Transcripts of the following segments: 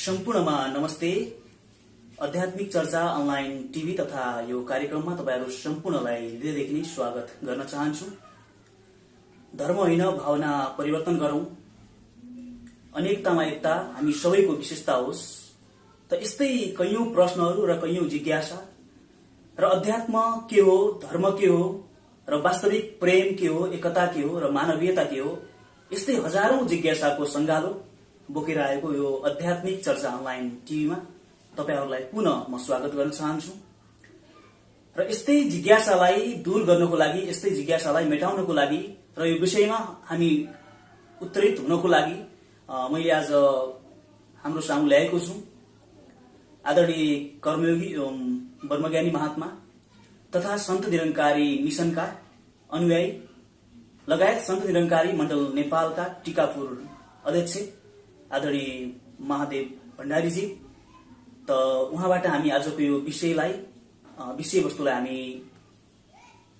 सम्पूर्णमा नमस्ते। आध्यात्मिक चर्चा अनलाइन टिभी तथा यो कार्यक्रममा तपाईहरु सम्पूर्णलाई हृदयदेखि नै स्वागत गर्न चाहन्छु। धर्म होइन भावना परिवर्तन गरौं, अनेकतामा एकता हामी सबैको विशेषता होस्। त यस्तै कैयौं प्रश्नहरू र कैयौं जिज्ञासा र अध्यात्म के हो, धर्म के हो र वास्तविक प्रेम के हो, एकता के हो र मानवीयता के हो, यस्तै हजारौं जिज्ञासाको संगालो बोकेर आएको यो आध्यात्मिक चर्चा अनलाइन टिभीमा तपाईहरुलाई पुनः म स्वागत गर्न चाहन्छु। र यस्तै जिज्ञासालाई दूर गर्नको लागि, यस्तै जिज्ञासालाई मेटाउनको लागि र यो विषयमा हामी उत्तरित हुनको लागि मैले आज हाम्रो सामु ल्याएको छु आदरणीय कर्मयोगी एवं ब्रह्मज्ञानी महात्मा तथा सन्त निरंकारी मिशनका अनुयायी लगायत सन्त निरंकारी मण्डल नेपालका टिकापुर अध्यक्ष आदरणीय महादेव भण्डारीजी। त उहाँबाट हामी आजको यो विषयवस्तुलाई हामी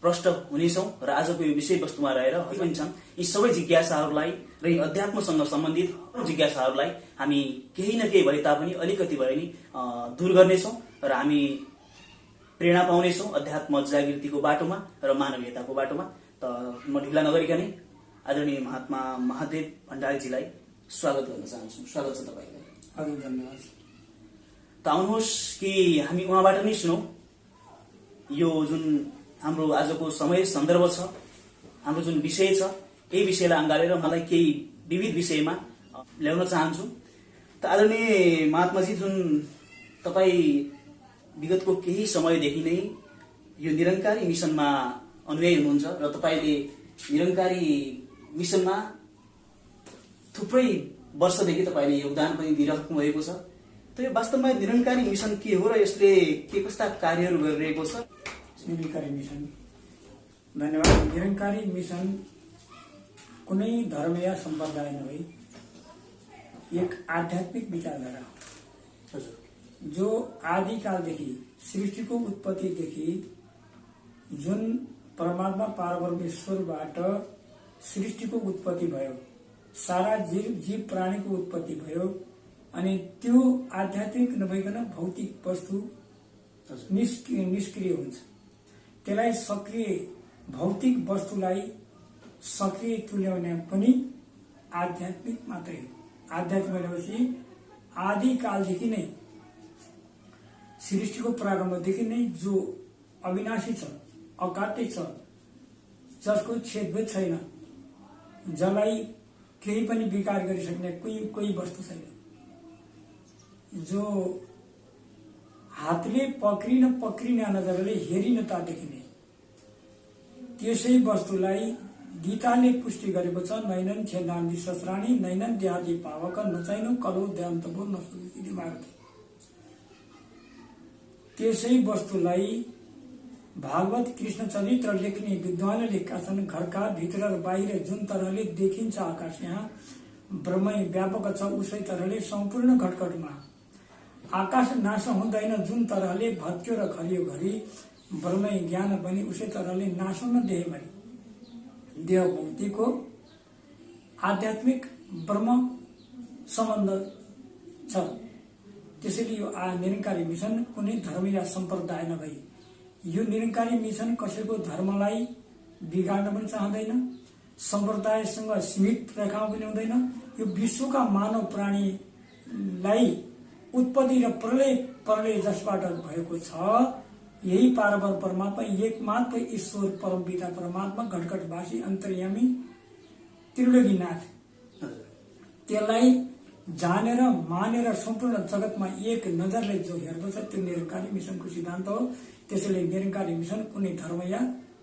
प्रष्ट हुनेछौं र आजको यो विषयवस्तुमा रहेर पनि छन् यी सबै जिज्ञासाहरूलाई र यी अध्यात्मसँग सम्बन्धित जिज्ञासाहरूलाई हामी केही न केही भए तापनि अलिकति भए नि दूर गर्नेछौं र हामी प्रेरणा पाउनेछौं अध्यात्म जागृतिको बाटोमा र मानवीयताको बाटोमा। त म ढिला नगरिकन आदरणीय महात्मा महादेव भण्डारीजीलाई स्वागत गर्न चाहन्छु। स्वागत छ तपाईलाई। हजुर, धन्यवाद। त आउनुहोस् कि हामी उहाँबाट नै सुनौं यो जुन हाम्रो आजको समय सन्दर्भ छ, हाम्रो जुन विषय छ, यही विषयलाई अँगालेर मलाई केही विविध विषयमा ल्याउन चाहन्छु। त आदरणीय महात्माजी, जुन तपाई विगतको केही समयदेखि नै यो निरंकारी मिशनमा अनुयायी हुनुहुन्छ र तपाईले निरंकारी मिशनमा थुप्रै वर्षदेखि तपाईले योगदान पनि दिइराख्नु भएको छ। त यो वास्तवमा निरंकारी मिशन के हो र यसले के कस्ता कार्यहरू गरिरहेको छ? निरंकारी मिशन, धन्यवाद। निरंकारी मिशन कुनै धर्म या सम्प्रदाय नभई एक आध्यात्मिक विचारधारा हो जो आदिकालदेखि सृष्टिको उत्पत्तिदेखि जुन परमात्मा परमेश्वरबाट सृष्टिको उत्पत्ति भयो, सारा जीव प्राणीको उत्पत्ति भयो अनि त्यो आध्यात्मिक नभइकन भौतिक वस्तु निष्क्रिय हुन्छ। त्यसलाई सक्रिय भौतिक वस्तुलाई सक्रिय तुल्याउने पनि आध्यात्मिक मात्रै हो। आध्यात्मिक भनेपछि आदिकालदेखि नै सृष्टिको प्रारम्भदेखि नै जो अविनाशी छ, अकाट्य छ, जसको छेदभेद छैन, जसलाई केही पनि विकार गरिसक्ने कोही वस्तु छैन, जो हातले पक्रिन नजरले हेरिन त देखिने, त्यसै वस्तुलाई गीताले पुष्टि गरेको छ। नैनन छेदान्ति शस्त्राणी नैनन देहादि पावक नचैनो कलो देहान्तबो नसुति मार्ग। त्यसै वस्तुलाई भागवत कृष्ण चरित्र लेख्ने विद्वानले लेखेका छन्। घरका भित्र र बाहिर जुन तरहले देखिन्छ आकाश यहाँ ब्रह्मै व्यापक छ, उसै तरहले सम्पूर्ण घटघटमा आकाश नाश हुँदैन। जुन तरहले भत्क्यो र खलियो घरि ब्रह्मै ज्ञान बनी, उसै तरहले नाश हुन देहभरि। देह भौतिक हो, आध्यात्मिक ब्रह्म सम्बन्ध छ। त्यसैले यो निरंकारी मिशन कुनै धर्म या सम्प्रदाय नभई यो निरंकारी मिशन कसैको धर्मलाई बिगाड्न पनि चाहँदैन, सम्प्रदायसँग सीमित रेखामा पनि हुँदैन। यो विश्वका मानव प्राणीलाई उत्पत्ति र प्रलय जसबाट भएको छ, यही पारबर परमात्मा एकमात्र ईश्वर परम पिता परमात्मा घटघटवासी अन्तर्यामी त्रिलोकीनाथ, त्यसलाई जानेर मानेर सम्पूर्ण जगतमा एक नजरले जो हेर्दछ त्यो निरंकारी मिशनको सिद्धान्त हो। त्यसैले निरंकारी मिशन कुनै धर्म या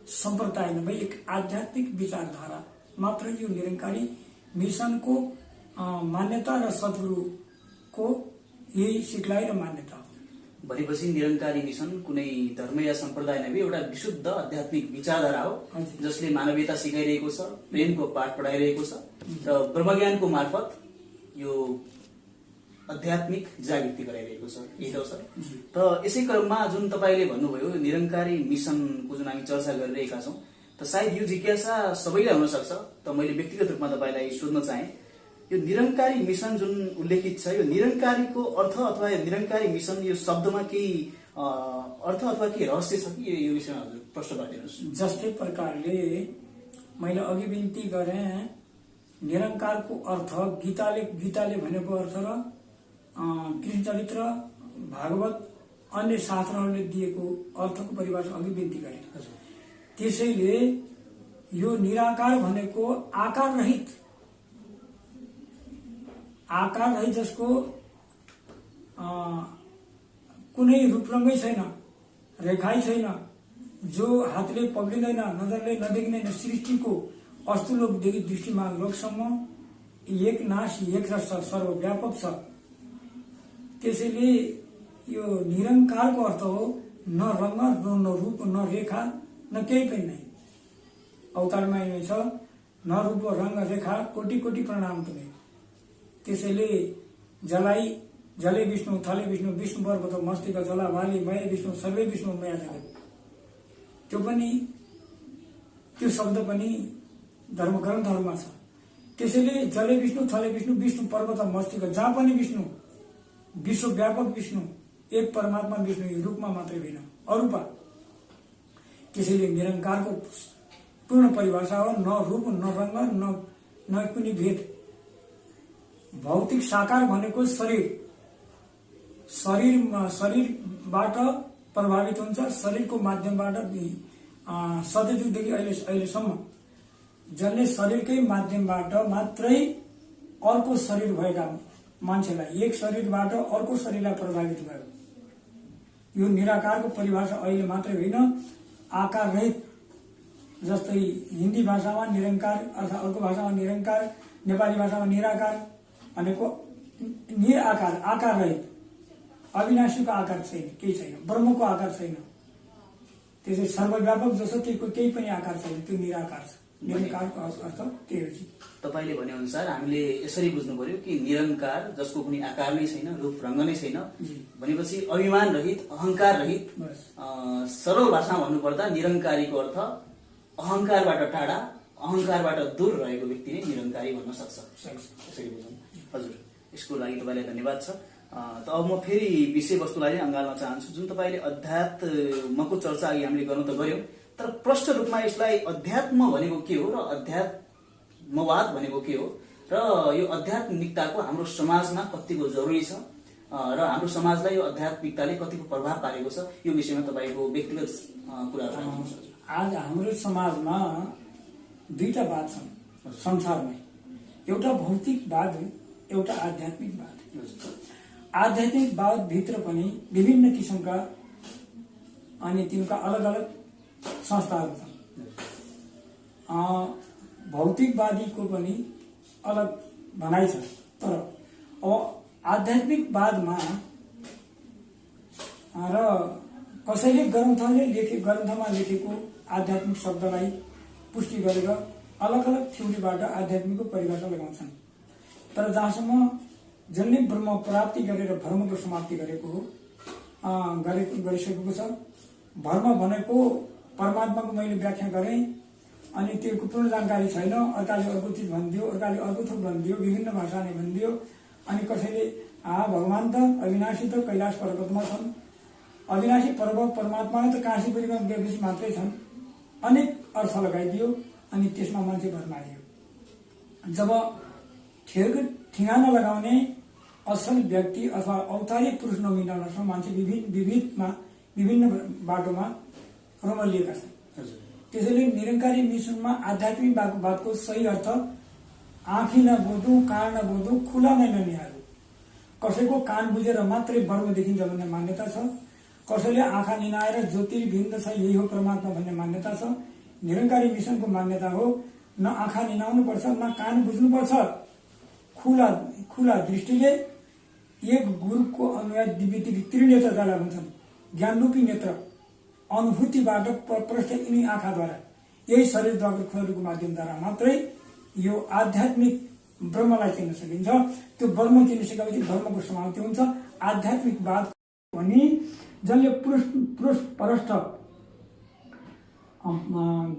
सम्प्रदाय नभई एक आध्यात्मिक विचारधारा मात्र यो निरंकारी मिशनको मान्यता र सद्गुरुको यही सिखलाई र मान्यता हो। भनेपछि निरंकारी मिशन कुनै धर्म या सम्प्रदाय नभई एउटा विशुद्ध आध्यात्मिक विचारधारा हो जसले मानवीयता सिकाइरहेको छ, प्रेमको पाठ पढाइरहेको छ र ब्रह्मज्ञानको मार्फत यो आध्यात्मिक जागृति गराइरहेको छ। यही हो सर। त यसै क्रममा जुन तपाईले भन्नुभयो निरंकारी मिशनको जुन हामी चर्चा गरिरहेका छौं, त सायद यो जिज्ञासा सबैलाई हुन सक्छ। त मैले व्यक्तिगत रूपमा तपाईलाई सोध्न चाहे यो निरङ्कारी मिसन जुन उल्लेखित छ, यो निरङ्कारीको अर्थ अथवा यो निरङ्कारी मिसन यो शब्दमा केही अर्थ अथवा केही रहस्य छ कि यो विषयमा हजुर प्रश्न गरिदिनुहोस्। जस्तै प्रकारले मैले अघि बिन्ती गरेँ, निरङ्कारको अर्थ गीताले भनेको अर्थ र कृष्ण चरित्र, भागवत, अन्य शास्त्रहरूले दिएको अर्थको परिभाषा अघि बिन्ती गरेँ। त्यसैले यो निराकार भनेको आकार रहित जसको कुनै रूपरङ्गै छैन, रेखाइ छैन, जो हातले पक्रिँदैन, नजरले नदेखिँदैन, सृष्टिको अस्तुलोकदेखि दृष्टिमान लोकसम्म एक नाश एक रस छ, सर्वव्यापक छ। त्यसैले यो निरङ्कारको अर्थ हो न रङ्ग, न रूप, न रेखा, न केही पनि नै। अवतारमा यही छ, न रूप रङ्ग रेखा कोटि कोटि प्रणाम तुम्हें। त्यसैले जले विष्णु, थले विष्णु, विष्णु पर्वत मस्तिक जला वाली मय विष्णु, सर्वै विष्णु मया जगत। त्यो शब्द पनि धर्म ग्रन्थहरूमा छ। त्यसैले जले विष्णु, थले विष्णु, विष्णु पर्वत मस्तिक, जहाँ पनि विष्णु, विश्वव्यापक विष्णु, एक परमात्मा विष्णु, यो रूपमा मात्रै होइन, अरूपा। त्यसैले निरङ्कारको पूर्ण परिभाषा हो न रूप, न रङ्ग, न कुनै भेद। भौतिक साकार भनेको शरीरबाट प्रभावित हुन्छ, शरीरको माध्यमबाट सदैवदेखि अहिलेसम्म जसले शरीरकै माध्यमबाट मात्रै अर्को शरीर भएका मान्छेलाई, एक शरीरबाट अर्को शरीरलाई प्रभावित भयो। यो निराकारको परिभाषा अहिले मात्रै होइन, आकार रहित। जस्तै हिन्दी भाषामा निरङ्कार अर्थात् अर्को भाषामा निरङ्कार, नेपाली भाषामा निराकार भनेको निराकार, आकार रहित। अविनाशीको आकार छैन, केही छैन, ब्रह्मको आकार छैन। त्यसै सर्वव्यापक जसो केही पनि आकार छैन, त्यो निराकार छ। निरङ्कारको अर्थ त्यही हो। तपाईँले भने अनुसार हामीले यसरी बुझ्नु पर्यो कि निरङ्कार जसको कुनै आकार नै छैन, रूप रङ्ग नै छैन भनेपछि अभिमान रहित, अहङ्कार रहित। सरल भाषामा भन्नुपर्दा निरङ्कारीको अर्थ अहङ्कारबाट टाढा, अहङ्कारबाट दूर रहेको व्यक्ति नै निरङ्कारी भन्न सक्छ। यसरी बुझौँ हजुर। यसको लागि तपाईँलाई धन्यवाद छ। त अब म फेरि विषयवस्तुलाई अँगाल्न चाहन्छु। जुन तपाईँले अध्यात्मको चर्चा अघि हामीले गर्नु त गऱ्यौँ, तर प्रष्ट रूपमा यसलाई अध्यात्म भनेको के हो र अध्यात्मवाद भनेको के हो र यो आध्यात्मिकताको हाम्रो समाजमा कतिको जरुरी छ र हाम्रो समाजलाई यो आध्यात्मिकताले कतिको प्रभाव पारेको छ, यो विषयमा तपाईँको व्यक्तिगत कुराहरू। आज हाम्रो समाजमा दुईटा वाद छन् संसारमै, एउटा भौतिकवाद, एउटा आध्यात्मिकवाद। आध्यात्मिकवाद भित्र पनि विभिन्न किसिमका अनि तिनका अलग अलग संस्थाहरू छन्। भौतिकवादीको पनि अलग भनाइ छ। तर अब आध्यात्मिकवादमा र कसैले ग्रन्थमा लेखेको आध्यात्मिक शब्दलाई पुष्टि गरेर अलग अलग थ्योरीबाट आध्यात्मिकको परिभाषा लगाउँछन्। तर जहाँसम्म जसले ब्रह्म प्राप्ति गरेर धर्मको समाप्ति गरिसकेको छ, धर्म भनेको परमात्माको मैले व्याख्या गरेँ, अनि त्यसको पूर्ण जानकारी छैन। अर्काले अर्को चिज भनिदियो, अर्काले अर्को थोक भनिदियो, विभिन्न भाषाले भनिदियो। अनि कसैले भगवान त अविनाशी त कैलाश पर्वतमा छन्, अविनाशी पर्वत परमात्मा त काशीपुरीमा बेबिस मात्रै छन्, अनेक अर्थ लगाइदियो। अनि त्यसमा मान्छे भरमारियो। जब ठेगाना लगाउने असल व्यक्ति अथवा औतारी पुरुष नमिल्न मान्छे विभिन्न बाटोमा रमलिएका छन्। त्यसैले निरङ्कारी मिसनमा आध्यात्मिकवादको सही अर्थ आँखी नबोधु, कान नबोधु, खुला नै ननिहाल्नु। कसैको कान बुझेर मात्रै ब्रह्म देखिन्छ भन्ने मान्यता छ, कसैले आँखा निनाएर ज्योतिर्बिन्द छ यही हो परमात्मा भन्ने मान्यता छ। निरङ्कारी मिसनको मान्यता हो न आँखा निनाउनु पर्छ, न कान बुझ्नुपर्छ, खुला दृष्टिले एक गुरुको अनुयायी दिव्य त्रिनेत्र जसलाई भन्छन्, ज्ञानरूपी नेत्र, अनुभूतिबाट प्रष्ट यिनी आँखाद्वारा, यही शरीरद्वाराको माध्यमद्वारा मात्रै यो आध्यात्मिक ब्रह्मलाई चिन्न सकिन्छ। त्यो ब्रह्म चिनिसकेपछि ब्रह्मको समाप्ति हुन्छ। आध्यात्मिकवाद भनी जसले पुरुष परष्ट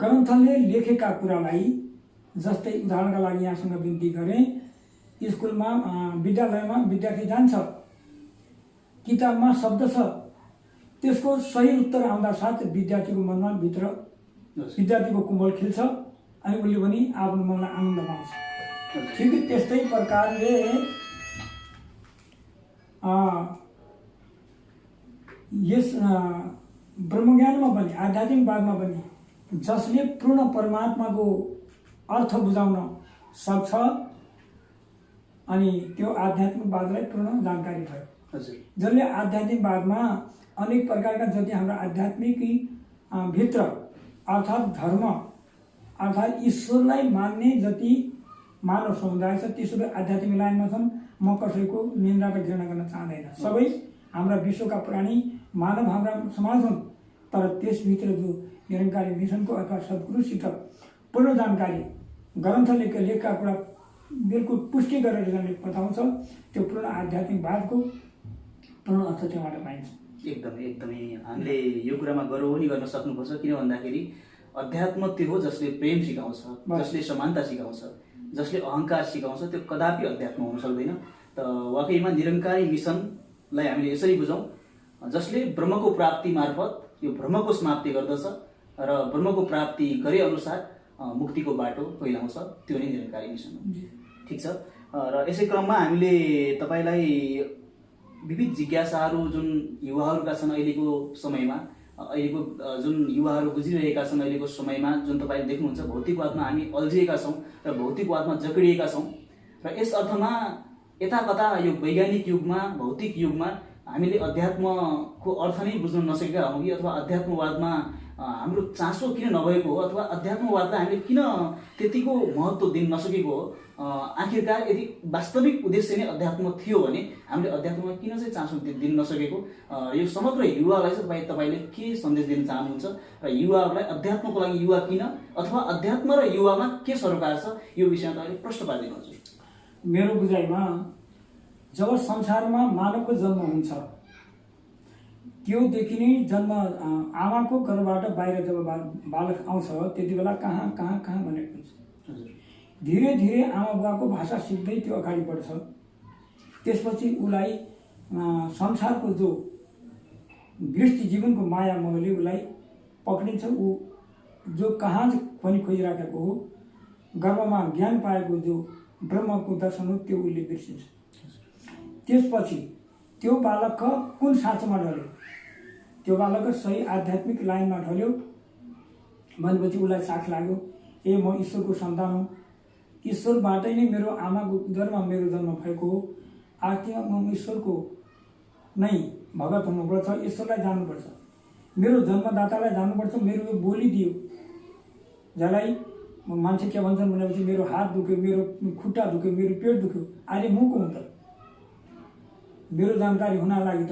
ग्रन्थले लेखेका कुरालाई, जस्तै उदाहरणका लागि यहाँसँग बिन्ती गरेँ, स्कुलमा विद्यालयमा विद्यार्थी जान्छ, किताबमा शब्द छ, त्यसको सही उत्तर आउँदा साथ विद्यार्थीको मनमा भित्र विद्यार्थीको कुमल खिल्छ अनि उसले पनि आफ्नो मनलाई आनन्द पाउँछ। ठिक त्यस्तै प्रकारले यस ब्रह्मज्ञानमा पनि आध्यात्मिकवादमा पनि जसले पूर्ण परमात्माको अर्थ बुझाउन सक्छ अनि त्यो आध्यात्मिकवादलाई पूर्ण जानकारी भयो। जसले आध्यात्मिकवादमा अनेक प्रकारका जति हाम्रो आध्यात्मिक भित्र अर्थात् धर्म अर्थात् ईश्वरलाई मान्ने जति मानव समुदाय छ ती सबै आध्यात्मिक लाइनमा छन्। म कसैको निन्दा र घृणा गर्न चाहँदैन। सबै हाम्रा विश्वका प्राणी मानव हाम्रा समाज हुन्, तर त्यसभित्र जो निरङ्कारी मिसनको अथवा सद्गुरुसित पूर्ण जानकारी ग्रन्थले लेखका कुरा बिल्कुल पुष्टि गरेर जसले बताउँछ त्यो पूर्ण आध्यात्मिकवादको पूर्ण अर्थ त्यहाँबाट पाइन्छ। एकदमै हामीले यो कुरामा गर्व पनि गर्न सक्नुपर्छ। किन भन्दाखेरि अध्यात्म त्यो हो जसले प्रेम सिकाउँछ, जसले समानता सिकाउँछ, जसले अहङ्कार सिकाउँछ, त्यो कदापि अध्यात्म हुन सक्दैन। त वाकैमा निरङ्कारी मिसनलाई हामीले यसरी बुझौँ, जसले ब्रह्मको प्राप्ति मार्फत यो भ्रमको समाप्ति गर्दछ र ब्रह्मको प्राप्ति गरे अनुसार मुक्तिको बाटो पहिलाउँछ, त्यो नै निरङ्कारी मिसन हो। ठिक छ। र यसै क्रममा हामीले तपाईँलाई विविध जिज्ञासाहरू जुन युवाहरूका छन् अहिलेको समयमा, अहिलेको जुन युवाहरू गुज्रिरहेका छन् अहिलेको समयमा, जुन तपाईँले देख्नुहुन्छ भौतिकवादमा हामी अल्झिएका छौँ र भौतिकवादमा जकडिएका छौँ र यस अर्थमा यता कता यो वैज्ञानिक युगमा भौतिक युगमा हामीले अध्यात्मको अर्थ नै बुझ्न नसकेका हौँ कि अथवा अध्यात्मवादमा हाम्रो चासो किन नभएको हो अथवा अध्यात्मवादलाई हामीले किन त्यतिको महत्त्व दिन नसकेको हो। आखिरकार यदि वास्तविक उद्देश्य नै अध्यात्म थियो भने हामीले अध्यात्ममा किन चाहिँ चासो दिन नसकेको, यो समग्र युवालाई चाहिँ तपाईँले के सन्देश दिन चाहनुहुन्छ र युवाहरूलाई अध्यात्मको लागि युवा किन अथवा अध्यात्म र युवामा के सरोकार छ, यो विषयमा तपाईँले प्रश्न पारिदिनुहुन्छ। मेरो बुझाइमा जब संसारमा मानवको जन्म हुन्छ त्योदेखि नै जन्म आमाको गर्भबाट बाहिर जब बालक आउँछ त्यति बेला कहाँ कहाँ कहाँ भनेको हुन्छ। धीरे धीरे आमा बुवाको भाषा सिक्दै त्यो अगाडि बढ्छ। त्यसपछि उसलाई संसारको जो गृहस्थी जीवनको माया मोहले उसलाई पक्रिन्छ। ऊ जो कहाँ पनि खोजिराखेको हो, गर्भमा ज्ञान पाएको जो ब्रह्मको दर्शन हो त्यो उसले बिर्सिन्छ। त्यसपछि त्यो बालक कुन साँचोमा ढल्यो, त्यो बालक सही आध्यात्मिक लाइनमा ढल्यो भनेपछि उसलाई साथ लाग्यो, ए म ईश्वरको सन्तान हो, ईश्वरबाटै नै मेरो आमाको उदरमा मेरो जन्म भएको हो, आखिरमा म ईश्वरको नै भगत हुनुपर्छ, ईश्वरलाई जानुपर्छ, मेरो जन्मदातालाई जानुपर्छ। मेरो यो बोली दियो जसलाई मान्छे के भन्छन् भनेपछि मेरो हात दुख्यो, मेरो खुट्टा दुख्यो, मेरो पेट दुख्यो, अहिले म को हुँ त? मेरो जानकारी हुन लागि त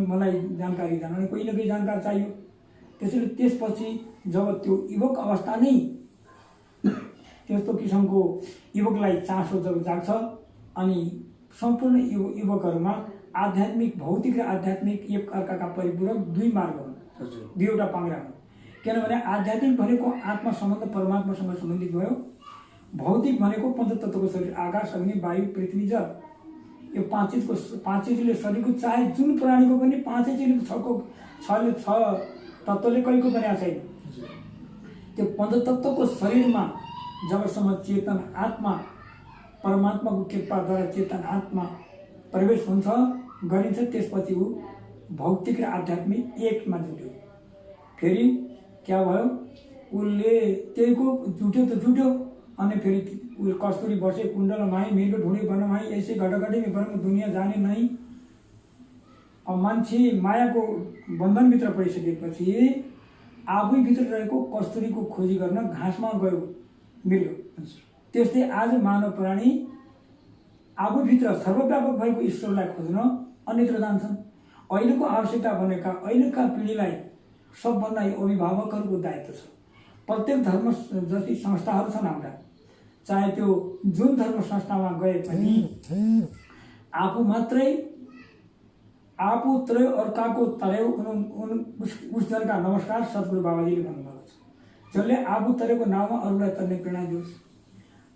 मलाई जानकारी जान कोही न कोही जानकार चाहियो। त्यसैले त्यसपछि जब त्यो युवक अवस्था नै त्यस्तो किसिमको युवकलाई चासो जब जाग्छ अनि सम्पूर्ण युवकहरूमा आध्यात्मिक भौतिक र आध्यात्मिक एक अर्काका परिपूरक दुई मार्ग हुन्, दुईवटा पाङ्ग्रा हुन्। किनभने आध्यात्मिक भनेको आत्मा सम्बन्ध परमात्मासँग सम्बन्धित भयो, भौतिक भनेको पञ्चतत्त्वको शरीर आकाश अग्नि वायु पृथ्वी जल, यो पाँच चिजले शरीरको चाहे जुन प्राणीको पनि पाँचै चिजले छ तत्त्वले कहीको पनि छैन। त्यो पञ्चतत्त्वको शरीरमा जबसम्म चेतन आत्मा परमात्माको कृपाद्वारा चेतन आत्मा प्रवेश हुन्छ गरिन्छ त्यसपछि ऊ भौतिक र आध्यात्मिक एकमा जुट्यो। फेरि क्या भयो, उसले त्यहीको जुट्यो त जुट्यो अनि फेरि कस्तुरी बसे कुण्डल माई मिर्ग ढुँडी बन माई ऐसे घटाघटी में परम दुनियाँ जाने नहीं। अब मान्छे मायाको बन्धनभित्र परिसकेपछि आफैभित्र रहेको कस्तुरीको खोजी गर्न घाँसमा गयो मृग। त्यस्तै आज मानव प्राणी आफूभित्र सर्वव्यापक भएको ईश्वरलाई खोज्न अन्यत्र जान्छन्। अहिलेको आवश्यकता भनेका अहिलेका पिँढीलाई सबभन्दा अभिभावकहरूको दायित्व छ। प्रत्येक धर्म जति संस्थाहरू छन् हाम्रा, चाहे त्यो जुन धर्म संस्थामा गए पनि आफू त्रय अर्काको तरयो उस जनका नमस्कार सद्गुरु बाबाजीले भन्नुभएको छ। जसले आफू तरेको नाउँमा अरूलाई तर्ने प्रेरणा दियोस्,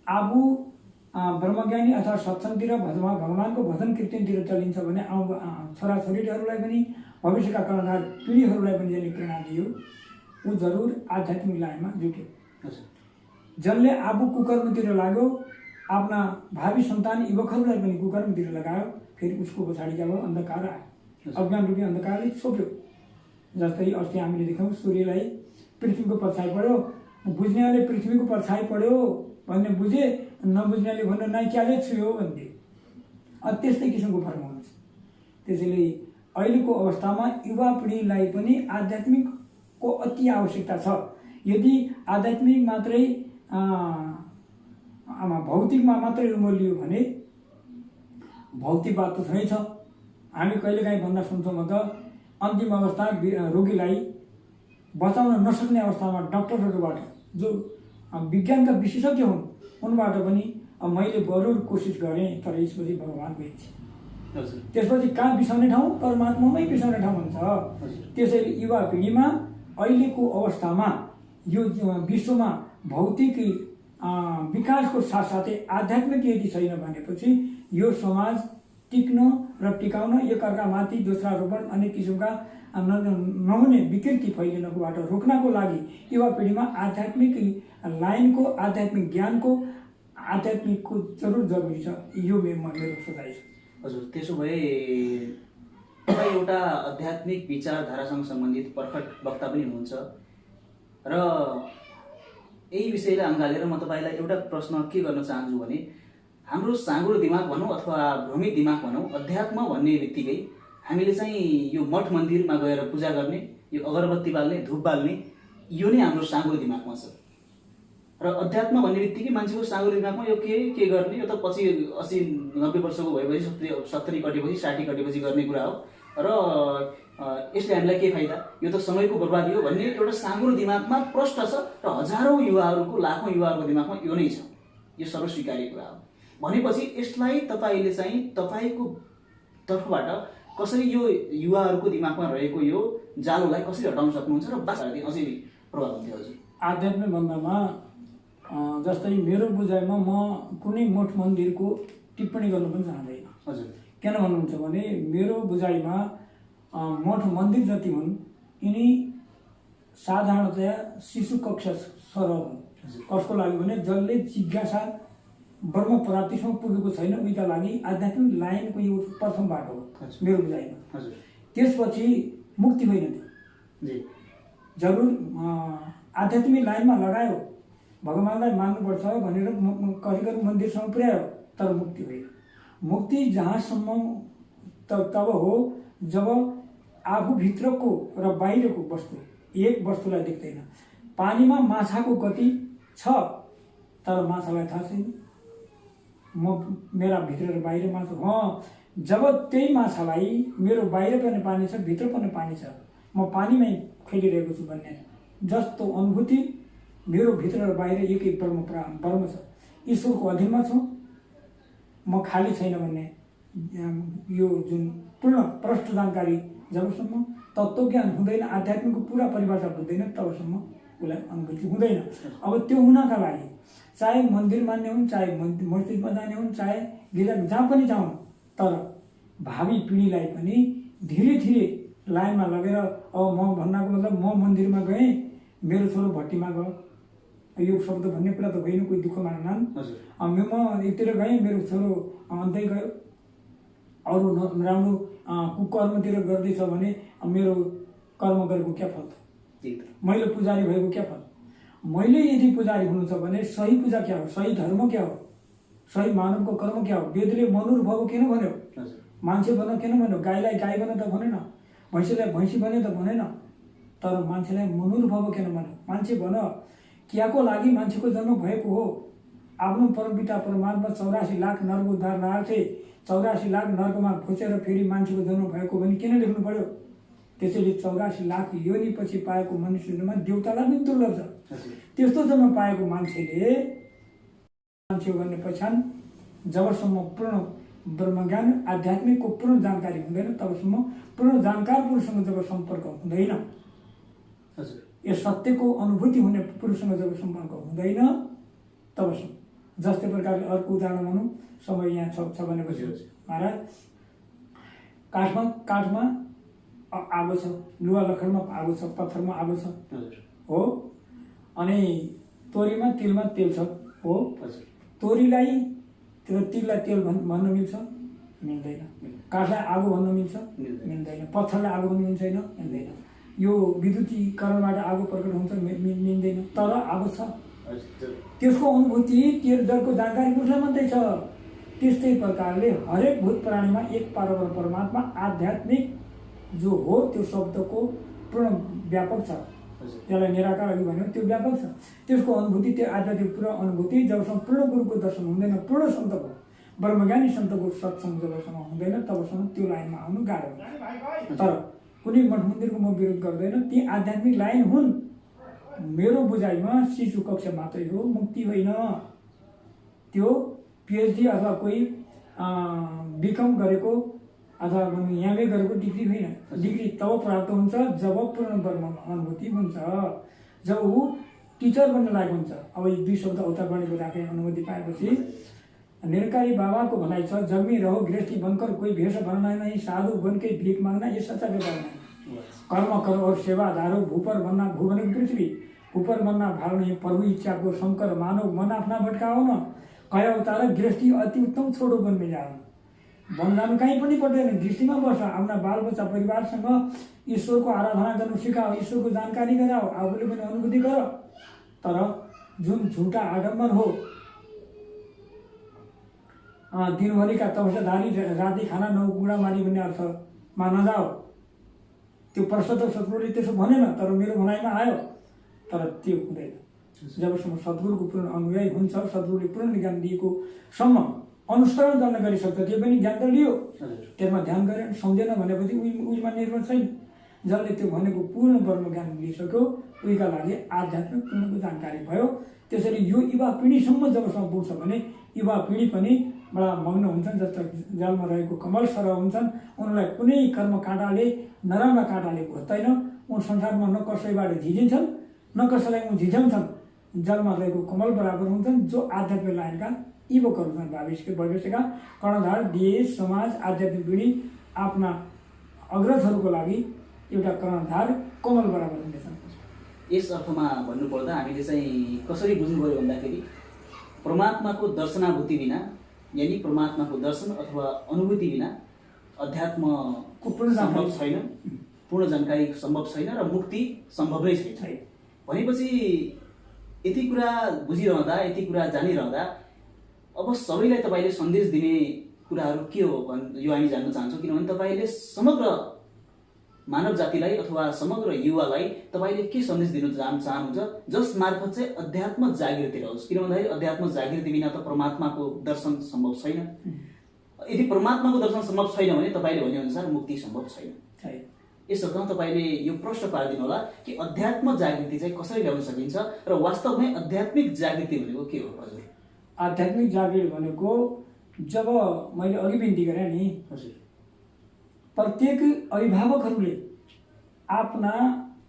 आफू ब्रह्मज्ञानी अथवा सत्सङतिर भगवानको भजन कीर्तनतिर चलिन्छ भने छोराछोरीहरूलाई पनि भविष्यका कर्णधार पिँढीहरूलाई पनि जसले प्रेरणा दियो ऊ जरुर आध्यात्मिक लाइनमा जुट्यो। जसले आफू कुकर्मतिर लाग्यो आफ्ना भावी सन्तान युवकहरूलाई पनि कुकर्मतिर लगायो, फेरि उसको पछाडि जब अन्धकार आयो, अज्ञान रूपी अन्धकारले छोप्यो। जस्तै अस्ति हामीले देख्यौँ सूर्यलाई पृथ्वीको परछाइ पऱ्यो, बुझ्नेले पृथ्वीको परछाइ पऱ्यो भन्ने बुझे, नबुझ्नेले भन्नु नाइक्याले छुयो भन्थे। त्यस्तै किसिमको फर्म हुन्छ। त्यसैले अहिलेको अवस्थामा युवा पिँढीलाई पनि आध्यात्मिकको अति आवश्यकता छ। यदि आध्यात्मिक मात्रै भौतिकमा मात्रै उम्लियो भने भौतिकवाद त छँदै छ। हामी कहिलेकाहीँ भन्दा सुन्छौँ त अन्तिम अवस्था रोगीलाई बचाउन नसक्ने अवस्थामा डाक्टरहरूबाट जो विज्ञानका विशेषज्ञ हुन् उनबाट पनि मैले बरु कोसिस गरेँ तर यसपछि भगवान गइन्छ। त्यसपछि कहाँ बिसाउने ठाउँ? परमात्मामै बिसाउने ठाउँ हुन्छ। त्यसैले युवा पिँढीमा अहिलेको अवस्थामा यो विश्वमा भौतिक विकासको साथसाथै आध्यात्मिक यदि छैन भनेपछि यो समाज टिक्न र टिकाउन एकअर्कामाथि दोस्रारोपण अनेक किसिमका नहुने विकृति फैलिनकोबाट रोक्नको लागि युवा पिँढीमा आध्यात्मिक लाइनको, आध्यात्मिक ज्ञानको, आध्यात्मिकको जरुरी छ। यो मेरो सोचाइ छ। हजुर, त्यसो भए तपाईँ एउटा आध्यात्मिक विचारधारासँग सम्बन्धित पर्फेक्ट वक्ता पनि हुनुहुन्छ र यही विषयलाई अँगालेर म तपाईँलाई एउटा प्रश्न के गर्न चाहन्छु भने हाम्रो साँगुरो दिमाग भनौँ अथवा भ्रमित दिमाग भनौँ, अध्यात्म भन्ने बित्तिकै हामीले चाहिँ यो मठ मन्दिरमा गएर पूजा गर्ने, यो अगरबत्ती बाल्ने, धुप बाल्ने, यो नै हाम्रो साँगुरो दिमागमा छ। र अध्यात्म भन्ने बित्तिकै मान्छेको साँगुरो दिमागमा यो के गर्ने, यो त पछि 80-90 वर्षको भएपछि 70 कटेपछि 60 कटेपछि गर्ने कुरा हो र यसले हामीलाई के फाइदा, यो त समयको बर्बादी हो भन्ने एउटा साँगुरो दिमागमा प्रश्न छ र हजारौँ युवाहरूको, लाखौँ युवाहरूको दिमागमा यो नै छ। यो सर्वस्वीकार्य कुरा हो। भनेपछि यसलाई तपाईँले चाहिँ तपाईँको तर्फबाट कसरी यो युवाहरूको दिमागमा रहेको यो जालोलाई कसरी हटाउन सक्नुहुन्छ र बास्तावधि अझै प्रभाव हुन्थ्यो? हजुर, आध्यात्मिक भन्दामा जस्तै मेरो बुझाइमा म कुनै मठ मन्दिरको टिप्पणी गर्न पनि चाहँदैन। हजुर, किन भन्नुहुन्छ भने मेरो बुझाइमा मठ मन्दिर जति हुन् यिनी साधारणतया शिशु कक्षा सरह हुन्। कसको लागि भने जसले जिज्ञासा ब्रह्म प्राप्तिसम्म पुगेको छैन उहीका लागि आध्यात्मिक लाइनको यो प्रथम बाटो हो मेरो बुझाइमा। त्यसपछि मुक्ति होइन, त्यो जरुर आध्यात्मिक लाइनमा लगायो, भगवान्लाई मान्नुपर्छ भनेर करिब मन्दिरसम्म पुर्यायो, तर मुक्ति होइन। मुक्ति जहाँसम्म तब हो जब आफूभित्रको र बाहिरको वस्तु एक वस्तुलाई देख्दैन। पानीमा माछाको गति छ तर माछालाई थाहा छैन मेरा भित्र र बाहिर माछा। जब त्यही माछालाई मेरो बाहिर पनि पानी छ, भित्र पनि पानी छ, म पानीमै खेलिरहेको छु भन्ने जस्तो अनुभूति मेरो भित्र र बाहिर एकै ब्रह्म छ, ईश्वरको अधीनमा छु, म खाली छैन भन्ने यो जुन पूर्ण प्रष्ट जानकारी जबसम्म तत्त्वज्ञान हुँदैन, आध्यात्मिकको पुरा परिभाषा बुझ्दैन तबसम्म उसलाई अनुभूति हुँदैन। अब त्यो हुनका लागि चाहे मन्दिर मान्ने हुन्, चाहे मस्जिदमा जाने हुन्, चाहे गिर्जा जहाँ पनि जाउँ, तर भावी पिँढीलाई पनि धीरे धीरे लाइनमा लगेर अब म भन्नको मतलब म मन्दिरमा गएँ, मेरो छोरो भट्टीमा गयो, यो शब्द भन्ने कुरा त होइन, कोही दुःख मान्नान्। म एकतिर गएँ, मेरो छोरो अन्तै गयो, अरू नराम्रो कुकर्मतिर गर्दैछ भने मेरो कर्म गरेको क्या फल? मैले पुजारी भएको क्या फल? मैले यदि पुजारी हुनु छ भने सही पूजा क्या हो, सही धर्म क्या हो, सही मानवको कर्म क्या हो? वेदले मनुर्भव किन भन्यो? मान्छे बन किन भन्यो? गाईलाई गाई बन त भनेन, भैँसीलाई भैँसी बने त भनेन, तर मान्छेलाई मनुर्भव किन भन्यो? मान्छे बन, क्याको लागि मान्छेको जन्म भएको हो। आफ्नो परमपिता परमात्मा 84 लाख नर्क उद्धारणार्थे 84 लाख नर्कमा फुचेर फेरि मान्छेको जन्म भएको भने किन लेख्नु पर्यो? त्यसैले 84 लाख योनिपछि पाएको मनुष्यमा देवतालाई पनि दुर्लभ छ। त्यस्तो जन्म पाएको मान्छेले मान्छे भन्ने पछान जबसम्म पूर्ण ब्रह्मज्ञान आध्यात्मिकको पूर्ण जानकारी हुँदैन तबसम्म पूर्ण जानकार पुरुषसँग जब सम्पर्क हुँदैन, यस सत्यको अनुभूति हुने पुरुषसँग जब सम्पर्क हुँदैन तबसम्म जस्तै प्रकारले अर्को उदाहरण भनौँ, समय यहाँ छ भनेपछि महाराज काठमा आगो छ, लुगा लखडमा आगो छ, पत्थरमा आगो छ हो, अनि तोरीमा तिलमा तेल छ हो। तोरीलाई र तिललाई तेल भन्न मिल्छ? मिल्दैन। काठलाई आगो भन्न मिल्छ? मिल्दैन। पत्थरलाई आगो भन्न मिल्दैन? मिल्दैन। यो विद्युतीकरणबाट आगो प्रकट हुन्छ? मिल्दैन। तर आगो छ, त्यसको अनुभूति जसको जानकारी उसलाई मात्रै छ। त्यस्तै प्रकारले हरेक भूत प्राणीमा एक परमात्मा आध्यात्मिक जो हो त्यो शब्दको पूर्ण व्यापक छ। त्यसलाई निराकार अघि भन्यो, त्यो व्यापक छ। त्यसको अनुभूति, त्यो आध्यात्मिक पूर्ण अनुभूति जबसम्म पूर्ण गुरुको दर्शन हुँदैन, पूर्ण सन्तको ब्रह्मज्ञानी सन्तको सत्सङ्ग जबसम्म हुँदैन तबसम्म त्यो लाइनमा आउनु गाह्रो हुन्छ। तर कुनै मठ मन्दिरको म विरोध गर्दैन, ती आध्यात्मिक लाइन हुन्। मेरो बुझाइमा शिशु कक्षा मात्रै हो, मुक्ति होइन। त्यो पिएचडी अथवा कोही बिकम गरेको अथवा एमए गरेको डिग्री होइन। डिग्री तब प्राप्त हुन्छ जब पूर्ण ब्रह्म अनुभूति हुन्छ, जब ऊ टिचर बन्न लागेको हुन्छ। अब यी 2 शब्द अवतारवाणीको राखे अनुमति पाएपछि निरकारी बाबाको भनाइ छ, जन्मी रहो गृहस्थी बनकर कोई भेष बनना नहीं, साधु बन के भीख मांगना ये सच्चा व्यापार नहीं। कर्म करो और सेवाधारो, भूपर बनना भूवन की पृथ्वी, ऊपर बनना भार नहीं, प्रभु इच्छा को शंकर मानव मन आफ्ना भटकाओ न, कय अवतार गृहस्थी अति उत्तम छोडो वन में जाओ। वन जानु कहीँ पनि पर्दैन, गृहस्थीमा बस, आफ्ना बालबच्चा परिवारसँग ईश्वरको आराधना गर्नु सिकाओ, ईश्वरको जानकारी गराओ, आफूले पनि अनुभूति गर। तर जुन झुटा आडम्बर हो, दिनभरिका तपस्याधारी राति खाना 9 कुँडा मारी भन्ने अर्थमा नजाओ। त्यो प्रशुद्ध सद्गुरुले त्यसो भनेन, तर मेरो भनाइमा आयो। तर त्यो हुँदैन। जबसम्म सद्गुरुको पूर्ण अनुयायी हुन्छ, सद्गुरुले पूर्ण ज्ञान दिएको सम्म अनुसरण गर्न गरिसक्छ। त्यो पनि ज्ञान त लियो, त्यसमा ध्यान गरेन, सम्झेन भनेपछि उहीमा निर्भर छैन। जसले त्यो भनेको पूर्ण ब्रह्म ज्ञान लिइसक्यो, उहीका लागि आध्यात्मिक पूर्णको जानकारी भयो। त्यसरी यो युवा पिँढीसम्म जबसम्म पुग्छ भने युवा पिँढी पनि बडा मग्न हुन्छन्। जस्ता जलमा रहेको कमल सरह हुन्छन्, उनीहरूलाई कुनै कर्म काँटाले, नराम्रा काँटाले घोत्दैन। उन संसारमा न कसैबाट झिझिन्छन्, न कसैलाई झिझाउँछन्। जलमा रहेको कमल बराबर हुन्छन्, जो आध्यात्मिक लाइनका युवकहरू छन्। भविष्यका कर्णधार देश, समाज, आध्यात्मिक पिँढी आफ्ना अग्रजहरूको लागि एउटा कर्णधार कमल बराबर हुनेछन्। यस अर्थमा भन्नुपर्दा हामीले चाहिँ कसरी बुझ्नु पर्यो भन्दाखेरि परमात्माको दर्शनानुभूति बिना, यानी परमात्माको दर्शन अथवा अनुभूति बिना अध्यात्मको पूर्ण सम्भव छैन, पूर्ण जानकारी सम्भव छैन र मुक्ति सम्भव नै छैन। भनेपछि यति कुरा बुझिरहँदा, यति कुरा जानिरहँदा अब सबैलाई तपाईँले सन्देश दिने कुराहरू के हो यो हामी जान्न चाहन्छौँ। किनभने तपाईँले समग्र मानव जातिलाई अथवा समग्र युवालाई तपाईँले के सन्देश दिन चाहनुहुन्छ जस मार्फत चाहिँ अध्यात्म जागृति रहोस्। किन भन्दाखेरि अध्यात्म जागृति बिना त परमात्माको दर्शन सम्भव छैन। यदि परमात्माको दर्शन सम्भव छैन भने तपाईँले भनेअनुसार मुक्ति सम्भव छैन। यस अर्थमा तपाईँले यो प्रश्न पारिदिनु होला कि अध्यात्म जागृति चाहिँ कसरी ल्याउन सकिन्छ र वास्तवमै आध्यात्मिक जागृति भनेको के हो? हजुर, आध्यात्मिक जागृति भनेको जब मैले अघि बिन्ती गरेँ नि, हजुर, प्रत्येक अभिभावकहरूले आफ्ना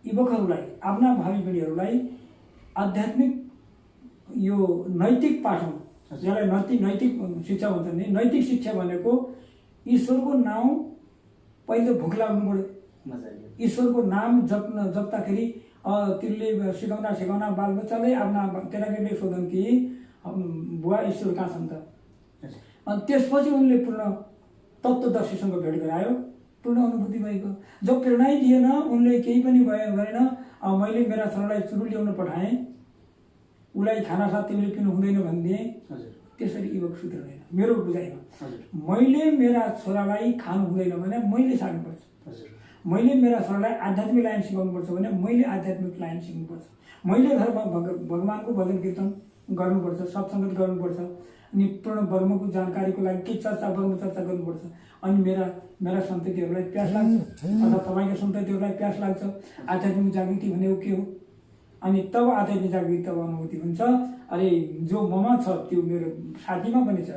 युवकहरूलाई, आफ्ना भावी पिँढीहरूलाई आध्यात्मिक यो नैतिक पाठन, जसलाई नैतिक शिक्षा भन्छ नि, नैतिक शिक्षा भनेको ईश्वरको नाम पहिले भोक लाग्नु पर्यो। ईश्वरको नाम जप्दाखेरि तिनले सिकाउना बालबच्चाले आफ्ना केटाकेटीले सोधन् कि बुवा ईश्वर कहाँ छन् त? अनि त्यसपछि उनले पूर्ण तत्त्वदर्शीसँग भेट गरायो, पूर्ण अनुभूति भएको। जो प्रेरणै दिएन, उनले केही पनि गरेन, मैले मेरा छोरालाई चुरु ल्याउन पठाएँ, उसलाई खाना साथ तिमीले पिउनु हुँदैन भनिदिएँ, त्यसरी युवक सुध्रिँदैन। मेरो बुझाइमा मैले मेरा छोरालाई खानु हुँदैन भने मैले सार्नुपर्छ, मैले मेरा छोरालाई आध्यात्मिक लाइन सिकाउनुपर्छ भने मैले आध्यात्मिक लाइन सिक्नुपर्छ, मैले घरमा भगवानको भजन कीर्तन गर्नुपर्छ, सत्सङ्गत गर्नुपर्छ, अनि पूर्ण ब्रह्मको जानकारीको लागि के ब्रह्म चर्चा गर्नुपर्छ। अनि मेरा सन्ततिहरूलाई प्यास लाग्छ अथवा तपाईँको सन्ततिहरूलाई प्यास लाग्छ आध्यात्मिक जागृति भनेको के हो? अनि तब आध्यात्मिक जागृति, तब अनुभूति हुन्छ। अरे जो ममा छ त्यो मेरो साथीमा पनि छ,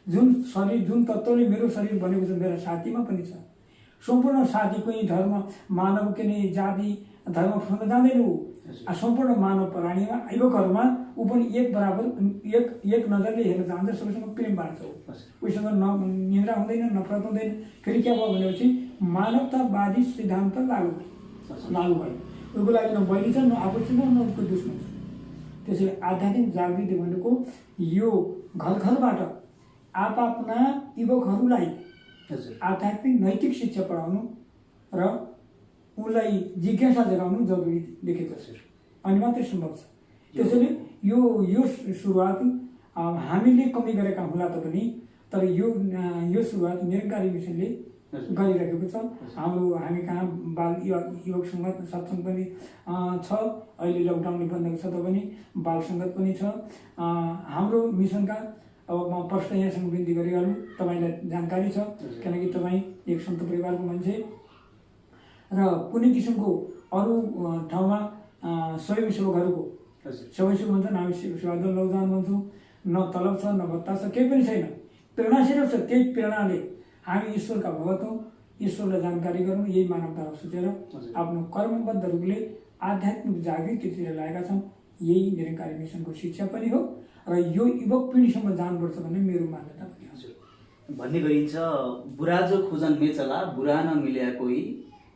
जुन शरीर, जुन तत्त्वले मेरो शरीर बनेको छ मेरो साथीमा पनि छ। सम्पूर्ण साथी कोही धर्म, मानव के नै जाति धर्म छुन जाँदैन। सम्पूर्ण मानव प्राणीमा, युवकहरूमा ऊ पनि एक बराबर एक नजरले हेर्न चाहन्छ, सबैसँग प्रेम बाँड्छ, उसँग निद्रा हुँदैन, नफरत हुँदैन। फेरि के भयो भनेपछि मानवतावादी सिद्धान्त लागू भयो। उसको लागि न बैली छ, न आफू छ, न उसको दुश्मन छ। त्यसैले आध्यात्मिक जागृति भनेको यो घर घरबाट आफ्ना युवकहरूलाई आध्यात्मिक नैतिक शिक्षा पढाउनु र उनलाई जिज्ञासा जगाउनु जरुरी देखेको छ, अनि मात्रै सम्भव छ। त्यसैले यो सुरुवात हामीले कमी गरेका होला पनि, तर यो सुरुवात निरङ्कारी मिसनले गरिरहेको छ। हामी कहाँ बाल युवक सङ्गत सत्सङ्ग पनि छ, अहिले लकडाउनले बन्द छ त पनि बाल सङ्गत पनि छ। हाम्रो मिसनका अब म प्रश्न यहाँसँग विन्ती गरिहालौँ, तपाईँलाई जानकारी छ, किनकि तपाईँ एक सन्त परिवारको मान्छे र कुनै किसिमको अरू ठाउँमा स्वयंसेवकहरूको स्वयंसेवक भन्छन्, हामी सेवादल लौजान भन्छौँ, न तलब छ, न भत्ता छ, केही पनि छैन, प्रेरणा सिर्फ छ। त्यही प्रेरणाले हामी ईश्वरका भगत हौँ, ईश्वरलाई जानकारी गरौँ, यही मानवता सोचेर आफ्नो कर्मबद्ध रूपले आध्यात्मिक जागृतितिर लागेका छौँ। यही निरङ्कारी मिसनको शिक्षा पनि हो र यो युवक पिँढीसम्म जानुपर्छ भन्ने मेरो मान्यता पनि हो। भन्ने गरिन्छ, बुरा जो खोजन में चला, बुरा न मिल्या कोही,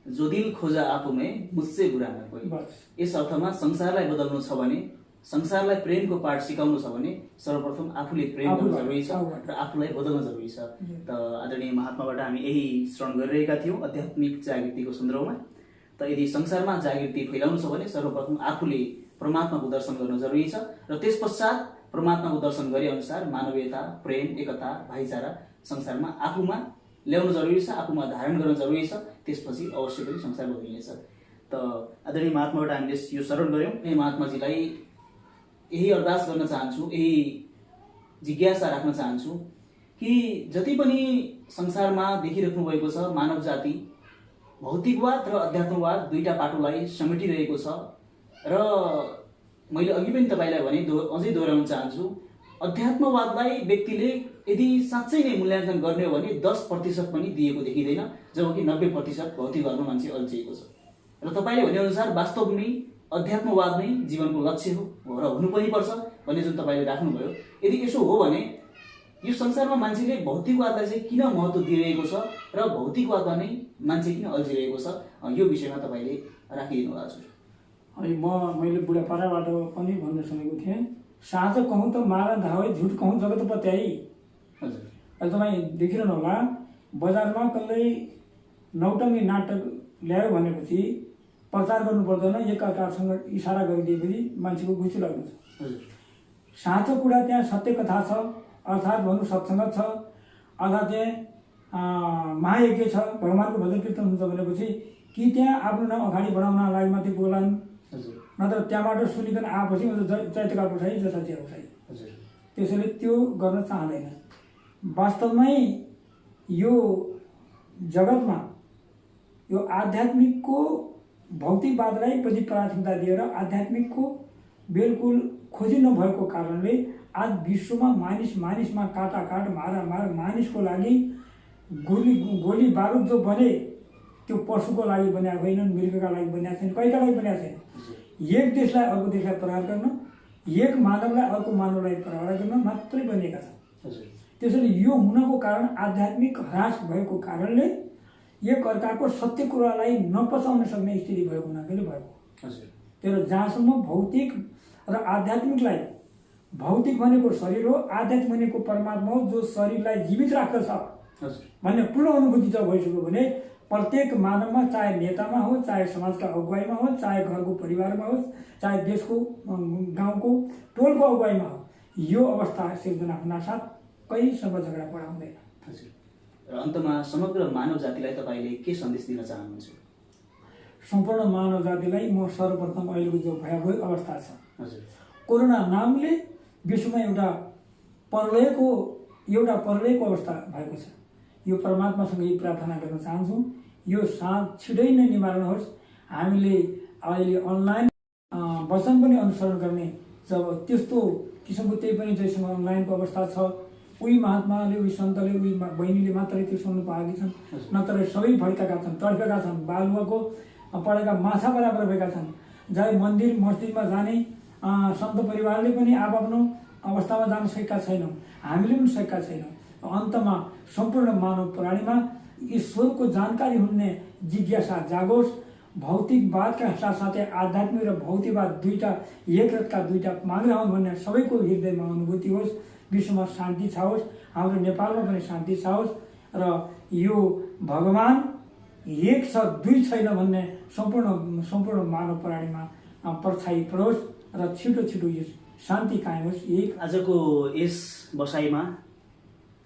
जो दिल खोजा आफूमै मुझसे बुरा न कोही। यस अर्थमा संसारलाई बदल्नु छ भने, संसारलाई प्रेमको पाठ सिकाउनु छ भने सर्वप्रथम आफूले प्रेम गर्नु जरुरी छ र आफूलाई बदल्न जरुरी छ। त आदरणीय महात्माबाट हामी यही श्रवण गरिरहेका थियौँ आध्यात्मिक जागृतिको सन्दर्भमा। त यदि संसारमा जागृति फैलाउनु छ भने सर्वप्रथम आफूले परमात्माको दर्शन गर्नु जरुरी छ र त्यस पश्चात परमात्माको दर्शन गरे अनुसार मानवीयता, प्रेम, एकता, भाइचारा संसारमा आफूमा ल्याउनु जरुरी छ, आफूमा धारण गर्न जरुरी छ। त्यसपछि अवश्य पनि संसार बदलिनेछ। त आदरणीय महात्माबाट हामीले यो श्रवण गऱ्यौँ। महात्माजीलाई यही अरदास गर्न चाहन्छु, यही जिज्ञासा राख्न चाहन्छु कि जति पनि संसारमा देखिराख्नु भएको छ मानव जाति भौतिकवाद र अध्यात्मवाद दुईटा पाटोलाई समेटिरहेको छ। र मैले अघि पनि तपाईँलाई भने अझै दोहोऱ्याउन चाहन्छु, अध्यात्मवादलाई व्यक्तिले यदि साँच्चै नै मूल्याङ्कन गर्ने हो भने 10% पनि दिएको देखिँदैन, जबकि 90% भौतिकवादमा मान्छे अल्झिएको छ। र तपाईँले भनेअनुसार वास्तवमै अध्यात्मवाद नै जीवनको लक्ष्य हो र हुनु पनि पर्छ भन्ने जुन तपाईँले राख्नुभयो, यदि यसो हो भने यो संसारमा मान्छेले भौतिकवादलाई चाहिँ किन महत्त्व दिइरहेको छ र भौतिकवादमा नै मान्छे किन अल्झिरहेको छ, यो विषयमा तपाईँले राखिदिनु भएको छ। मैले बुढापाडाबाट पनि भन्न सुनेको थिएँ, साँझ कहूँ त मारा धावे, झुट कहूँ जगत पत्याई। अहिले तपाईँ देखिरहनु होला, बजारमा कसले नौटङ्गी नाटक ल्यायो भनेपछि प्रचार गर्नु पर्दैन, एकअर्कासँग इसारा गरिदिएपछि मान्छेको गुच्छु लाग्छ। साँचो कुरा त्यहाँ सत्य कथा छ, अर्थात् भन्नु सत्सङ्ग छ, अर्थात् त्यहाँ महायज्ञ छ, भगवानको भजन कीर्तन हुन्छ भनेपछि कि त्यहाँ आफ्नो नाम अगाडि बढाउन लागि मात्रै बोलान्, नत्र त्यहाँबाट सुनिकन आएपछि चैतका उठाइ जता चिया उठाइ। त्यसैले त्यो गर्न चाहँदैन। वास्तवमै यो जगतमा यो आध्यात्मिकको भौतिकवादलाई प्रति प्राथमिकता दिएर आध्यात्मिकको बिल्कुल खोजी नभएको कारणले आज विश्वमा मानिसमा काटाकाट मारामार मानिसको लागि गोली बारुद जो बने त्यो पशुको लागि बनाएको होइन, मृगका लागि बनाएको छैन, कहीका लागि बनाएको छैन। एक देशलाई अर्को देशलाई प्रहार गर्न, एक मानवलाई अर्को मानवलाई प्रहार गर्न मात्रै बनिएका छन्। त्यसैले यो हुनको कारण आध्यात्मिक ह्रास भएको कारणले एक अर्काको सत्य कुरालाई नपचाउन सक्ने स्थिति भएको हुनाले भएको। तर जहाँसम्म भौतिक र आध्यात्मिकलाई, भौतिक भनेको शरीर हो, आध्यात्मिक भनेको परमात्मा हो जो शरीरलाई जीवित राख्दछ भन्ने पूर्ण अनुभूति जब भइसक्यो भने प्रत्येक मानवमा, चाहे नेतामा हो, चाहे समाजका अगुवाईमा हो, चाहे घरको परिवारमा होस्, चाहे देशको गाउँको टोलको अगुवाईमा हो, यो अवस्था सिर्जना हुनासाथ कहीसँग झगडा पढाउँदैन। र अन्तमा समग्र मानव जातिलाई तपाईँले के सन्देश दिन चाहनुहुन्छ? सम्पूर्ण मानव जातिलाई म सर्वप्रथम अहिलेको जो भयावह अवस्था छ, कोरोना नामले विश्वमा एउटा प्रलयको अवस्था भएको छ। यो परमात्मासँग यही प्रार्थना गर्न चाहन्छौँ, यो साँझ छिटै नै निवारण होस्। हामीले अहिले अनलाइन वचन पनि अनुसरण गर्ने, जब त्यस्तो किसिमको त्यही पनि जैसँग अनलाइनको अवस्था छ, उही महात्माले, उही सन्तले, उही बहिनीले मात्रै त्यो सुन्नु पाएकी छन्, नत्र सबै भड्काएका छन्, तड्केका छन्, बालुवाको पढेका माछा बराबर भएका छन्। जहाँ मन्दिर मस्जिदमा जाने सन्त परिवारले पनि आफ्नो अवस्थामा जान सकेका छैनौँ, हामीले पनि सकेका छैनौँ। अन्तमा सम्पूर्ण मानव प्राणीमा ईश्वरको जानकारी हुने जिज्ञासा जागोस्, भौतिकवादका साथसाथै आध्यात्मिक र भौतिकवाद दुईटा एक रथका दुईटा माग्रा हुन् भन्ने सबैको हृदयमा अनुभूति होस्, विश्वमा शान्ति छाओस्, हाम्रो नेपालमा पनि शान्ति छाओस् र यो भगवान एक छ दुई छैन भन्ने सम्पूर्ण मानव प्राणीमा पर्छाइ परोस् र छिटो छिटो यो शान्ति कायम होस्। आजको यस बसाइमा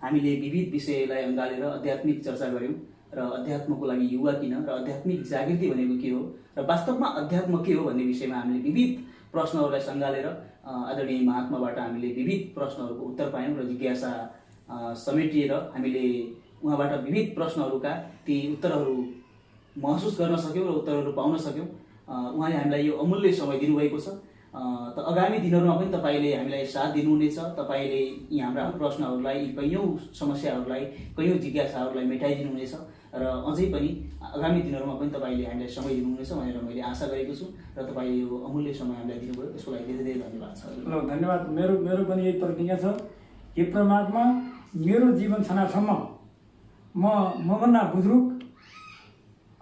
हामीले विविध विषयलाई अँगालेर आध्यात्मिक चर्चा गऱ्यौँ र अध्यात्मको लागि युवा किन र आध्यात्मिक जागृति भनेको के हो र वास्तवमा अध्यात्म के हो भन्ने विषयमा हामीले विविध प्रश्नहरूलाई सङ्गालेर आदरणीय महात्माबाट हामीले विविध प्रश्नहरूको उत्तर पायौँ र जिज्ञासा समेटिएर हामीले उहाँबाट विविध प्रश्नहरूका ती उत्तरहरू महसुस गर्न सक्यौँ र उत्तरहरू पाउन सक्यौँ। उहाँले हामीलाई यो अमूल्य समय दिनुभएको छ। त आगामी दिनहरूमा पनि तपाईँले हामीलाई साथ दिनुहुनेछ। तपाईँले यी हाम्रा प्रश्नहरूलाई, कैयौँ समस्याहरूलाई, कैयौँ जिज्ञासाहरूलाई मेटाइदिनुहुनेछ र अझै पनि आगामी दिनहरूमा पनि तपाईँले हामीलाई समय दिनुहुनेछ भनेर मैले आशा गरेको छु र तपाईँले यो अमूल्य समय हामीलाई दिनुभयो, त्यसको लागि धेरै धेरै धन्यवाद छ। ल, धन्यवाद। मेरो पनि यही प्रतिज्ञा छ, हे परमात्मा मेरो जीवन छनासम्म मभन्दा बुजुर्ग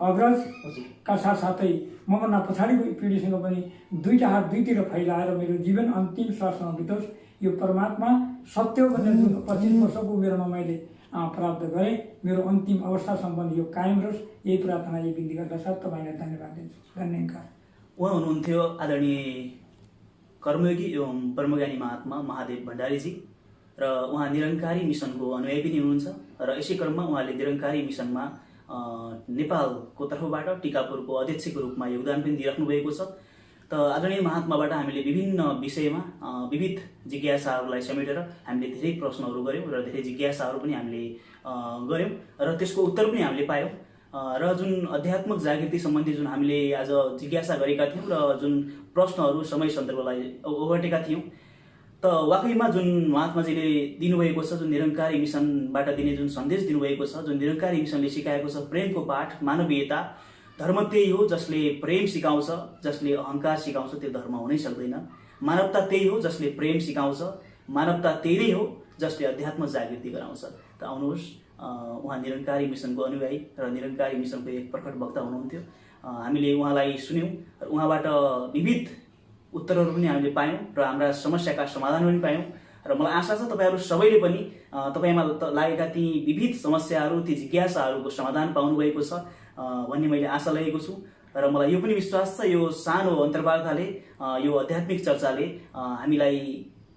अग्रजका साथसाथै मभन्दा पछाडिको पिँढीसँग पनि दुईटा हात दुईतिर फैलाएर मेरो जीवन अन्तिम श्वासमा बितोस्। यो परमात्मा सत्य हो भन्ने जुन 25 वर्षको उमेरमा मैले प्राप्त गरेँ, मेरो अन्तिम अवस्थासम्म पनि यो कायम रहोस्। यही प्रार्थना, यही बिन्ती गर्दा साथ तपाईँलाई धन्यवाद दिन्छु। धन्यवाद। उहाँ हुनुहुन्थ्यो आदरणीय कर्मयोगी एवं ब्रह्मज्ञानी महात्मा महादेव भण्डारीजी र उहाँ निरङ्कारी मिसनको अनुयायी पनि हुनुहुन्छ र यसै क्रममा उहाँले निरङ्कारी मिसनमा नेपालको तर्फबाट टिकापुरको अध्यक्षको रूपमा योगदान पनि दिइराख्नु भएको छ। त आदरणीय महात्माबाट हामीले विभिन्न विषयमा विविध जिज्ञासाहरूलाई समेटेर हामीले धेरै प्रश्नहरू गऱ्यौँ र धेरै जिज्ञासाहरू पनि हामीले गऱ्यौँ र त्यसको उत्तर पनि हामीले पायौँ र जुन आध्यात्मिक जागृति सम्बन्धी जुन हामीले आज जिज्ञासा गरेका थियौँ र जुन प्रश्नहरू समय सन्दर्भलाई ओगटेका थियौँ, त वाकैमा जुन महात्माजीले दिनुभएको छ, जुन निरङ्कारी मिसनबाट दिने जुन सन्देश दिनुभएको छ, जुन निरङ्कारी मिसनले सिकाएको छ प्रेमको पाठ, मानवीयता, धर्म त्यही हो जसले प्रेम सिकाउँछ, जसले अहङ्कार सिकाउँछ, त्यो धर्म हुनै सक्दैन। मानवता त्यही हो जसले प्रेम सिकाउँछ, मानवता त्यही नै हो जसले अध्यात्म जागृति गराउँछ। त आउनुहोस्, उहाँ निरङ्कारी मिसनको अनुयायी र निरङ्कारी मिसनको एक प्रकट वक्ता हुनुहुन्थ्यो। हामीले उहाँलाई सुन्यौँ र उहाँबाट विविध उत्तरहरू पनि हामीले पायौँ र हाम्रा समस्याका समाधान पनि पायौँ र मलाई आशा छ तपाईँहरू सबैले पनि तपाईँमा लागेका ती विविध समस्याहरू, ती जिज्ञासाहरूको समाधान पाउनुभएको छ भन्ने मैले आशा लगेको छु र मलाई यो पनि विश्वास छ यो सानो अन्तर्वार्ताले, यो आध्यात्मिक चर्चाले हामीलाई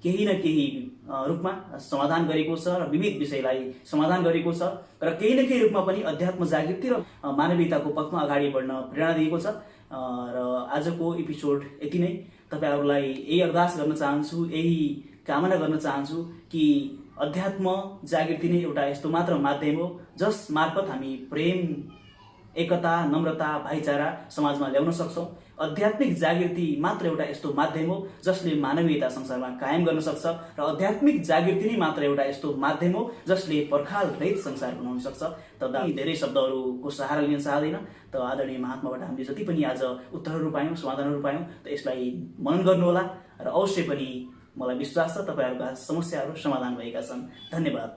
केही न केही रूपमा समाधान गरेको छ र विविध विषयलाई समाधान गरेको छ र केही न केही रूपमा पनि अध्यात्म जागृति र मानवीयताको पथमा अगाडि बढ्न प्रेरणा दिएको छ। र आजको एपिसोड यति नै। तपाईँहरूलाई यही अरदास गर्न चाहन्छु, यही कामना गर्न चाहन्छु कि अध्यात्म जागृति नै एउटा यस्तो मात्र माध्यम हो जस मार्फत हामी प्रेम, एकता, नम्रता, भाइचारा समाजमा ल्याउन सक्छौँ। आध्यात्मिक जागृति मात्र एउटा यस्तो माध्यम हो जसले मानवीयता संसारमा कायम गर्न सक्छ र आध्यात्मिक जागृति नै मात्र एउटा यस्तो माध्यम हो जसले पर्खाल रहित संसार बनाउन सक्छ। त धेरै शब्दहरूको सहारा लिन चाहदैन। त आदरणीय महात्माबाट हामीले जति पनि आज उत्तरहरू पायौँ, समाधानहरू पायौँ, त यसलाई मनन गर्नुहोला र अवश्य पनि मलाई विश्वास छ तपाईँहरूका समस्याहरू समाधान भएका छन्। धन्यवाद।